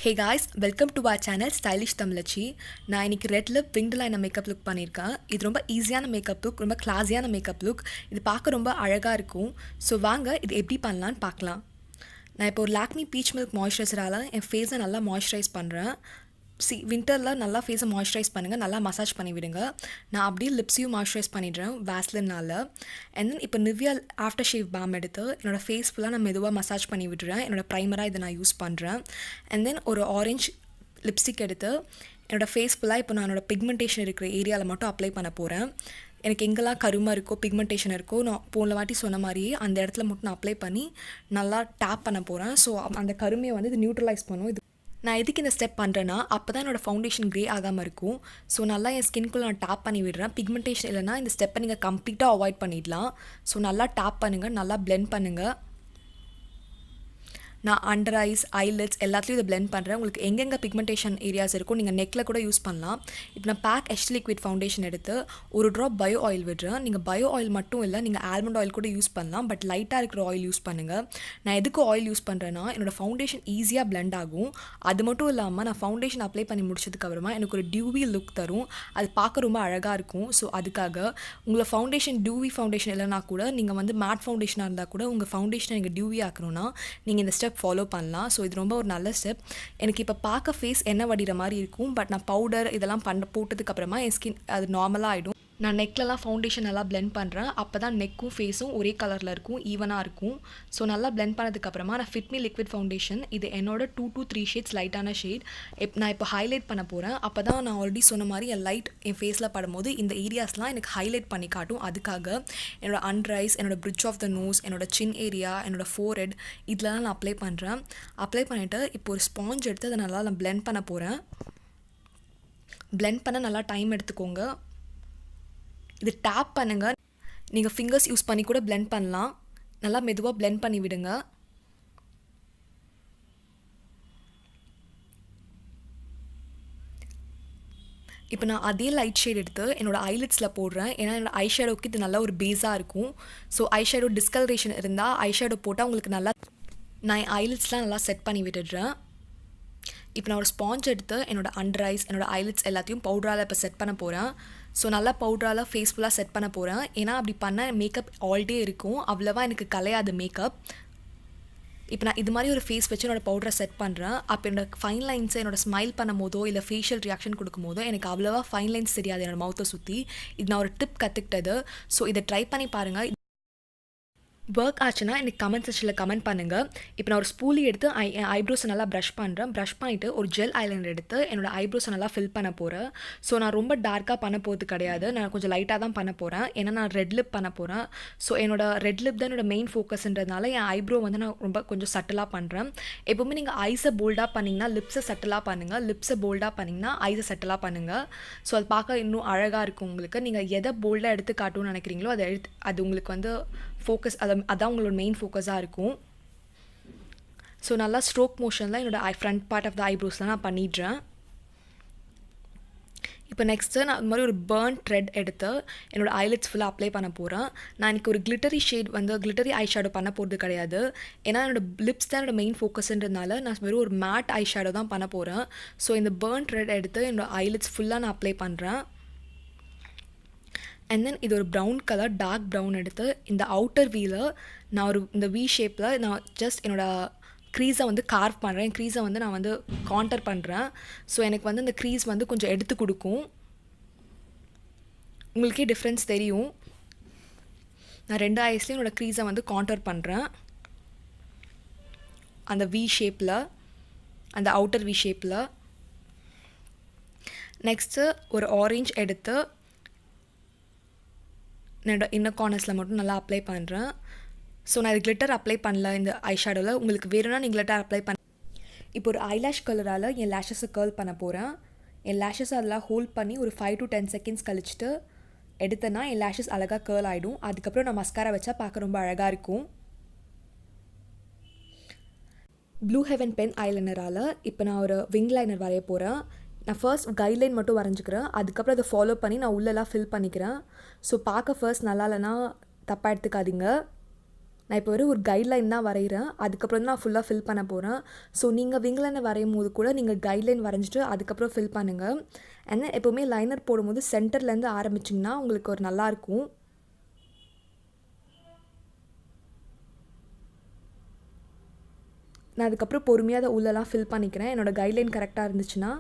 Hey guys, welcome to our channel Stylish Tamlachi. நான் இன்னைக்கு redlip&winged eyeliner makeup look பண்ணியிருக்கேன். இது ரொம்ப ஈஸியான மேக்கப் லுக், ரொம்ப கிளாஸியான மேக்கப் லுக். இது பார்க்க ரொம்ப அழகாக இருக்கும். ஸோ வாங்க இது எப்படி பண்ணலான்னு பார்க்கலாம். நான் இப்போ ஒரு Lakme பீச் மில்க் மாய்ஸ்சரைசரால் என் ஃபேஸை நல்லா மாய்ஸ்சரைஸ் பண்ணுறேன். வின்டரில் நல்லா ஃபேஸை மாய்ஸ்சரைஸ் பண்ணுங்கள், நல்லா மசாஜ் பண்ணி விடுங்க. நான் அப்படியே லிப்ஸையும் மாய்ஸ்சரைஸ் பண்ணிடுறேன் வேஸ்லினால். அண்ட் தென் இப்போ நிவியா ஆஃப்டர் ஷேவ் பாம் எடுத்து என்னோடய ஃபேஸ் ஃபுல்லாக நான் மெதுவாக மசாஜ் பண்ணி விடுறேன். என்னோடய ப்ரைமராக இதை நான் யூஸ் பண்ணுறேன். அண்ட் தென் ஒரு ஆரஞ்ச் லிப்ஸ்டிக் எடுத்து என்னோடய ஃபேஸ் ஃபுல்லாக இப்போ நான் என்னோடய பிக்மெண்டேஷன் இருக்கிற ஏரியாவில் மட்டும் அப்ளை பண்ண போகிறேன். எனக்கு எங்கெல்லாம் கருமாக இருக்கோ பிக்மெண்டேஷன் இருக்கோ நான் போன வாட்டி சொன்ன மாதிரியே அந்த இடத்துல மட்டும் நான் அப்ளை பண்ணி நல்லா டேப் பண்ண போகிறேன். ஸோ அந்த கருமையை வந்து இது நியூட்ரலைஸ் பண்ணும். இது நான் எதுக்கு இந்த ஸ்டெப் பண்ணுறேன்னா அப்போ தான் என்னோடய ஃபவுண்டேஷன் க்ரே ஆகாமல் இருக்கும். ஸோ நல்லா என் ஸ்கின்குள்ளே நான் டேப் பண்ணி விடுறேன். பிக்மெண்டேஷன் இல்லைனா இந்த ஸ்டெப்பை நீங்கள் கம்ப்ளீட்டாக அவாய்ட் பண்ணிடலாம். ஸோ நல்லா டேப் பண்ணுங்கள், நல்லா பிளெண்ட் பண்ணுங்கள். நான் அண்டர் ஐஸ், ஐலெட்ஸ் எல்லாத்துலேயும் இதை பிளெண்ட் பண்ணுறேன். உங்களுக்கு எங்கெங்கே பிக்மெண்டேஷன் ஏரியாஸ் இருக்கும் நீங்கள் நெக்கில் கூட யூஸ் பண்ணலாம். இப்போ நான் PAC HD Liquid Foundation எடுத்து ஒரு ட்ராப் பயோ ஆயில் விடுறேன். நீங்கள் பயோ ஆயில் மட்டும் இல்லை, நீங்கள் ஆல்மண்ட் ஆயில் கூட யூஸ் பண்ணலாம். பட் லைட்டாக இருக்கிற ஆயில் யூஸ் பண்ணுங்கள். நான் எதுக்கு ஆயில் யூஸ் பண்ணுறேன்னா என்னோடய ஃபவுண்டேஷன் ஈஸியாக பிளெண்ட் ஆகும். அது மட்டும் இல்லாமல் நான் ஃபவுண்டேஷன் அப்ளை பண்ணி முடிச்சதுக்கப்புறமா எனக்கு ஒரு டியூவி லுக் தரும். அது பார்க்க ரொம்ப அழகாக இருக்கும். ஸோ அதுக்காக உங்களை ஃபவுண்டேஷன் டியூவி ஃபவுண்டேஷன் இல்லைனா கூட நீங்கள் வந்து மேட் ஃபவுண்டேஷனாக இருந்தால் கூட உங்கள் ஃபவுண்டேஷனை நீங்கள் டியூவி ஆக்கணும்னா நீங்கள் இந்த ஸ்டெப் ஃபாலோ பண்ணலாம். ஸோ இது ரொம்ப ஒரு நல்ல ஸ்டெப். எனக்கு இப்போ பார்க்க ஃபேஸ் எண்ணெய் வடிகிற மாதிரி இருக்கும். பட் நான் பவுடர் இதெல்லாம் போட்டதுக்கப்புறமா என் ஸ்கின் அது நார்மலாக ஆகிடும். நான் நெக்லலாம் ஃபவுண்டேஷன் நல்லா பிளெண்ட் பண்ணுறேன். அப்போ தான் நெக்கும் ஃபேஸும் ஒரே கலரில் இருக்கும், ஈவனாக இருக்கும். ஸோ நல்லா பிளெண்ட் பண்ணதுக்கப்புறமா நான் ஃபிட் மீ லிக்விட் ஃபவுண்டேஷன் இது என்னோட 2 to 3 ஷேட்ஸ் லைட்டான ஷேட் நான் இப்போ ஹைலைட் பண்ண போகிறேன். அப்போ தான் நான் ஆல்ரெடி சொன்ன மாதிரி என் லைட் என் ஃபேஸில் படும்போது இந்த ஏரியாஸ்லாம் எனக்கு ஹைலைட் பண்ணி காட்டும். அதுக்காக என்னோடய அண்டர் ஐஸ், என்னோடய பிரிட்ஜ் ஆஃப் த நோஸ், என்னோடய சின் ஏரியா, என்னோடய ஃபோர்ஹெட் இதெல்லாம் நான் அப்ளை பண்ணுறேன். அப்ளை பண்ணிவிட்டு இப்போ ஒரு ஸ்பாஞ்ச் எடுத்து அதை நல்லா நான் பிளெண்ட் பண்ண போகிறேன். பிளெண்ட் பண்ண நல்லா டைம் எடுத்துக்கோங்க. இது டேப் பண்ணுங்கள். நீங்கள் ஃபிங்கர்ஸ் யூஸ் பண்ணி கூட பிளெண்ட் பண்ணலாம். நல்லா மெதுவாக பிளெண்ட் பண்ணி விடுங்க. இப்போ நான் அதே லைட் ஷேட் எடுத்து என்னோடய ஐலிட்ஸில் போடுறேன். ஏன்னா என்னோடய ஐஷேடோவுக்கு இது நல்லா ஒரு பேஸாக இருக்கும். ஸோ ஐஷேடோ டிஸ்கலரேஷன் இருந்தால் ஐஷேடோ போட்டால் உங்களுக்கு நல்லா நான் என் ஐலிட்ஸ்லாம் நல்லா செட் பண்ணி விட்டுடுறேன். இப்போ நான் ஒரு ஸ்பாஞ்ச் எடுத்து என்னோடய அண்டர் ஐஸ், என்னோடய ஐலிட்ஸ் எல்லாத்தையும் பவுடரால் இப்போ செட் பண்ண போகிறேன். ஸோ நல்லா பவுடரால் ஃபேஸ் ஃபுல்லாக செட் பண்ண போகிறேன். ஏன்னா அப்படி பண்ணால் மேக்கப் ஆல் டே இருக்கும், அவ்வளோவா எனக்கு கலையாது மேக்கப். இப்போ நான் இது மாதிரி ஒரு ஃபேஸ் வச்சு என்னோடய பவுடரை செட் பண்ணுறேன். அப்போ என்னோடய ஃபைன் லைன்ஸை என்னோடய ஸ்மைல் பண்ணும் போதோ இல்லை ஃபேஷியல் ரியாக்ஷன் கொடுக்கும் போதோ எனக்கு அவ்வளோவா ஃபைன் லைன்ஸ் தெரியாது என்னோடய மவுத்தை சுற்றி. இது நான் ஒரு டிப் கற்றுக்கிட்டது. ஸோ இதை ட்ரை பண்ணி பாருங்கள். ஒர்க் ஆச்சுன்னா எனக்கு கமெண்ட் செக்ஷனில் கமெண்ட் பண்ணுங்கள். இப்போ நான் ஒரு ஸ்பூலி எடுத்து என் ஐப்ரோஸை நல்லா ப்ரஷ் பண்ணுறேன். ப்ரஷ் பண்ணிவிட்டு ஒரு ஜெல் ஐலைனர் எடுத்து என்னோடய ஐப்ரோஸை நல்லா ஃபில் பண்ண போகிறேன். ஸோ நான் ரொம்ப டார்க்காக பண்ண போகிறது கிடையாது, நான் கொஞ்சம் லைட்டாக தான் பண்ண போகிறேன். ஏன்னா நான் ரெட் லிப் பண்ண போகிறேன். ஸோ என்னோடய ரெட் லிப் தான் என்னோடய மெயின் ஃபோக்கஸ்ன்றதுனால என் ஐப்ரோ வந்து நான் ரொம்ப கொஞ்சம் சட்டிலாக பண்ணுறேன். எப்போவுமே நீங்கள் ஐஸை போல்டாக பண்ணிங்கன்னா லிப்ஸை சட்டிலாக பண்ணுங்கள், லிப்ஸை போல்டாக பண்ணிங்கன்னா ஐஸை சட்டிலாக பண்ணுங்கள். ஸோ அது பார்க்க இன்னும் அழகாக இருக்கும் உங்களுக்கு. நீங்கள் எதை போல்டாக எடுத்து காட்டணும்னு நினைக்கிறீங்களோ அதை அது உங்களுக்கு வந்து ஃபோக்கஸ் அதான் உங்களோட மெயின் ஃபோக்கஸாக இருக்கும். ஸோ நல்லா ஸ்ட்ரோக் மோஷனில் என்னோடய ஃப்ரண்ட் பார்ட் ஆஃப் த ஐப்ரோஸ்லாம் நான் பண்ணிடுறேன். இப்போ நெக்ஸ்ட்டு நான் இது மாதிரி ஒரு பர்ன் த்ரெட் எடுத்து என்னோடய ஐலிட்ஸ் ஃபுல்லாக அப்ளை பண்ண போகிறேன். நான் இன்றைக்கி ஒரு கிளிட்டரி ஷேட் வந்து கிளிட்டரி ஐ ஷேடோ பண்ண போகிறது கிடையாது. ஏன்னா என்னோடய லிப்ஸ் தான் என்னோடய மெயின் ஃபோக்கஸ்ன்றதுனால நான் வெறும் ஒரு மேட் ஐ ஷேடோ தான் பண்ண போகிறேன். ஸோ இந்த பர்ன் த்ரெட் எடுத்து என்னோடய ஐலிட்ஸ் ஃபுல்லாக நான் அப்ளை பண்ணுறேன். அண்ட் தென் இது ஒரு ப்ரௌன் கலர் டார்க் ப்ரௌன் எடுத்து இந்த அவுட்டர் வீல நான் ஒரு இந்த வி ஷேப்பில் நான் ஜஸ்ட் என்னோடய க்ரீஸை வந்து கார்வ் பண்ணுறேன். க்ரீஸை வந்து நான் வந்து கான்டர் பண்ணுறேன். ஸோ எனக்கு வந்து இந்த க்ரீஸ் வந்து கொஞ்சம் எடுத்து கொடுக்கும். உங்களுக்கே டிஃப்ரென்ஸ் தெரியும். நான் 2 ஐஸ்லேயும் என்னோடய க்ரீஸை வந்து கான்டர் பண்ணுறேன். அந்த வி ஷேப்பில், அந்த அவுட்டர் வி ஷேப்பில். நெக்ஸ்ட்டு ஒரு ஆரஞ்ச் எடுத்து என்னோட இன்னர் கார்னர்ஸில் மட்டும் நல்லா அப்ளை பண்ணுறேன். ஸோ நான் இது கிளிட்டர் அப்ளை பண்ணல இந்த ஐ ஷேடோவில். உங்களுக்கு வேணும்னா நீங்கள் கிளிட்டர் அப்ளை பண்ண. இப்போ ஒரு ஐலாஷ் கலரால் என் லேஷஸை கேர்ள் பண்ண போகிறேன். என் லேஷஸ் அதெல்லாம் ஹோல்ட் பண்ணி ஒரு 5 to 10 செகண்ட்ஸ் கழிச்சிட்டு எடுத்தேன்னா என் லேஷஸ் அழகாக கேர்ள் ஆகிடும். அதுக்கப்புறம் நான் மஸ்காரா வச்சா பார்க்க ரொம்ப அழகாக இருக்கும். ப்ளூ ஹெவன் பென் ஐலைனரால் இப்போ நான் ஒரு விங் லைனர் வரைய போகிறேன். நான் ஃபர்ஸ்ட் கைட்லைன் மட்டும் வரைஞ்சிக்கிறேன். அதுக்கப்புறம் அதை ஃபாலோ பண்ணி நான் உள்ளெல்லாம் ஃபில் பண்ணிக்கிறேன். ஸோ பார்க்க ஃபர்ஸ்ட் நல்லா இல்லைனா தப்பாக எடுத்துக்காதீங்க. நான் இப்போ ஒரு கைட்லைன் தான் வரைகிறேன், அதுக்கப்புறம் தான் நான் ஃபுல்லாக ஃபில் பண்ண போகிறேன். ஸோ நீங்கள் விங் லைனர் வரையும் போது கூட நீங்கள் கைட்லைன் வரைஞ்சிட்டு அதுக்கப்புறம் ஃபில் பண்ணுங்கள். ஏன்னா எப்போவுமே லைனர் போடும்போது சென்டர்லேருந்து ஆரம்பிச்சிங்கன்னா உங்களுக்கு ஒரு நல்லாயிருக்கும். நான் அதுக்கப்புறம் பொறுமையாக அதை உள்ளெல்லாம் ஃபில் பண்ணிக்கிறேன், என்னோடய கைட்லைன் கரெக்டாக இருந்துச்சுன்னா.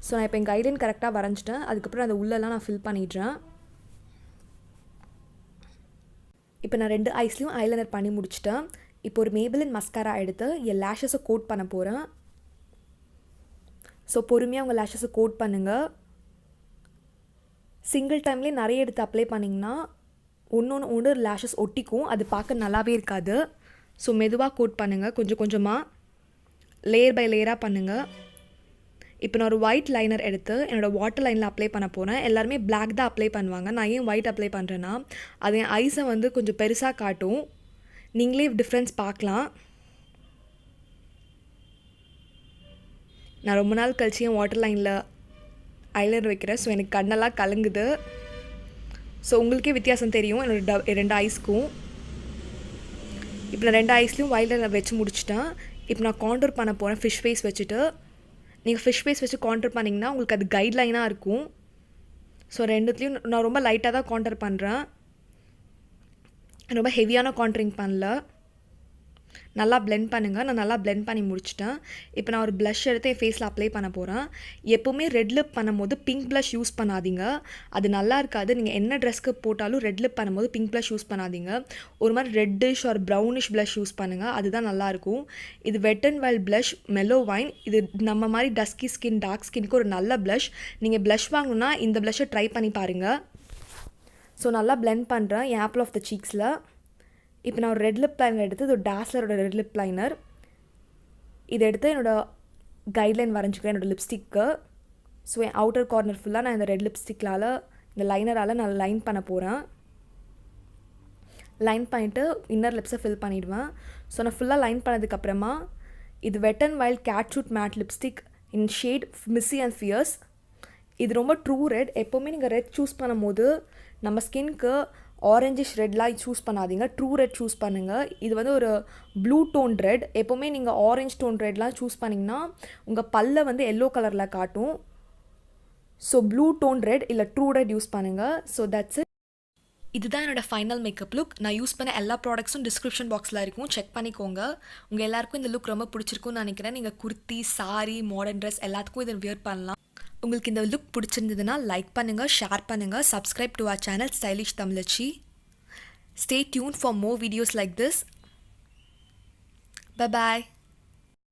ஸோ நான் இப்போ என் கைட்லைன் கரெக்டாக வரைஞ்சிட்டேன், அதுக்கப்புறம் அந்த உள்ளெல்லாம் நான் ஃபில் பண்ணிடுறேன். இப்போ நான் 2 ஐஸ்லையும் ஐலைனர் பண்ணி முடிச்சிட்டேன். இப்போ ஒரு Maybelline மஸ்காரா எடுத்து என் லேஷஸை கோட் பண்ண போகிறேன். ஸோ பொறுமையாக உங்கள் லேஷஸை கோட் பண்ணுங்கள். சிங்கிள் டைம்லேயே நிறைய எடுத்து அப்ளை பண்ணிங்கன்னா ஒன்று லேஷஸ் ஒட்டிக்கும், அது பார்க்க நல்லாவே இருக்காது. ஸோ மெதுவாக கோட் பண்ணுங்கள், கொஞ்சம் கொஞ்சமாக லேயர் பை லேயராக பண்ணுங்கள். இப்போ நான் ஒரு ஒயிட் லைனர் எடுத்து என்னோடய வாட்டர் லைனில் அப்ளை பண்ண போகிறேன். எல்லாருமே பிளாக் தான் அப்ளை பண்ணுவாங்க, நான் ஏன் ஒயிட் அப்ளை பண்ணுறேன்னா அது என் ஐஸை வந்து கொஞ்சம் பெருசாக காட்டும். நீங்களே டிஃப்ரென்ஸ் பார்க்கலாம். நான் ரொம்ப நாள் கழிச்சு என் வாட்டர் லைனில் ஐலைனர் வைக்கிறேன். ஸோ எனக்கு கண்ணெல்லாம் கலங்குது. ஸோ உங்களுக்கே வித்தியாசம் தெரியும் என்னோடய 2 ஐஸ்க்கும். இப்போ நான் 2 ஐஸ்லையும் ஒயிட் லைனர் வச்சு முடிச்சிட்டேன். இப்போ நான் காண்டூர் பண்ண போகிறேன் ஃபிஷ் ஃபேஸ் வச்சுட்டு. நீங்கள் ஃபிஷ் ஃபேஸ் வச்சு காண்டூர் பண்ணிங்கன்னா உங்களுக்கு அது கைட்லைனாக இருக்கும். ஸோ ரெண்டுத்துலேயும் நான் ரொம்ப லைட்டாக தான் காண்டூர் பண்ணுறேன், ரொம்ப ஹெவியான காண்டரிங் பண்ணல. நல்லா பிளெண்ட் பண்ணுங்கள். நான் நல்லா பிளெண்ட் பண்ணி முடிச்சிட்டேன். இப்போ நான் ஒரு ப்ளஷ் எடுத்து என் ஃபேஸில் அப்ளை பண்ண போகிறேன். எப்போவுமே ரெட் லிப் பண்ணும்போது பிங்க் ப்ளஷ் யூஸ் பண்ணாதீங்க, அது நல்லா இருக்காது. நீங்கள் என்ன ட்ரெஸ்க்கு போட்டாலும் ரெட் லிப் பண்ணும்போது பிங்க் ப்ளஷ் யூஸ் பண்ணாதீங்க. ஒரு மாதிரி ரெட்டிஷ் ஒரு ப்ரௌனிஷ் ப்ளஷ் யூஸ் பண்ணுங்கள், அதுதான் நல்லாயிருக்கும். இது வெட் and Wild blush mellow wine. இது நம்ம மாதிரி டஸ்கி ஸ்கின் டார்க் ஸ்கின்க்கு ஒரு நல்ல ப்ளஷ். நீங்கள் ப்ளஷ் வாங்கணுன்னா இந்த ப்ளஷ்ஷை ட்ரை பண்ணி பாருங்கள். ஸோ நல்லா பிளெண்ட் பண்ணுறேன் என் ஆப்பிள் ஆஃப் த சீக்ஸில். இப்போ நான் ஒரு ரெட் லிப் லைனர் எடுத்து, இது ஒரு டாஸ்லரோட ரெட் லிப் லைனர், இதை எடுத்து என்னோடய கைட்லைன் வரைஞ்சிக்கிறேன் என்னோடய லிப்ஸ்டிக்கு. ஸோ என் அவுட்டர் கார்னர் ஃபுல்லாக நான் இந்த ரெட் லிப்ஸ்டிக்கால் இந்த லைனரால் நான் லைன் பண்ண போகிறேன். லைன் பண்ணிவிட்டு இன்னர் லிப்ஸை ஃபில் பண்ணிவிடுவேன். ஸோ நான் ஃபுல்லாக லைன் பண்ணதுக்கப்புறமா இது வெட் and wild catsuit matte lipstick in shade missy and fierce. இது ரொம்ப ட்ரூ ரெட். எப்போவுமே நீங்கள் ரெட் சூஸ் பண்ணும் போது நம்ம ஸ்கின்க்கு ஆரஞ்சிஷ் ரெட்லாம் சூஸ் பண்ணாதீங்க, ட்ரூ ரெட் சூஸ் பண்ணுங்கள். இது வந்து ஒரு ப்ளூ டோன் ரெட். எப்போவுமே நீங்கள் ஆரஞ்ச் டோன் ரெட்லாம் சூஸ் பண்ணிங்கன்னா உங்கள் பல்ல வந்து எல்லோ கலரில் காட்டும். ஸோ ப்ளூ டோன் ரெட் இல்லை ட்ரூ ரெட் யூஸ் பண்ணுங்கள். So that's it. இதுதான் என்னோடய ஃபைனல் மேக்கப் லுக். நான் யூஸ் பண்ண எல்லா ப்ராடக்ட்ஸும் டிஸ்கிரிப்ஷன் பாக்ஸில் இருக்கும், செக் பண்ணிக்கோங்க. உங்கள் எல்லாருக்கும் இந்த லுக் ரொம்ப பிடிச்சிருக்கும்னு நினைக்கிறேன். நீங்கள் குர்த்தி, சாரி, மாடர்ன் ட்ரெஸ் எல்லாத்துக்கும் இதை வியர் பண்ணலாம். உங்களுக்கு இந்த லுக் பிடிச்சிருந்ததுன்னா லைக் பண்ணுங்கள், ஷேர் பண்ணுங்கள், subscribe to our channel Stylish Tamizhachi. Stay tuned for more videos like this. Bye bye.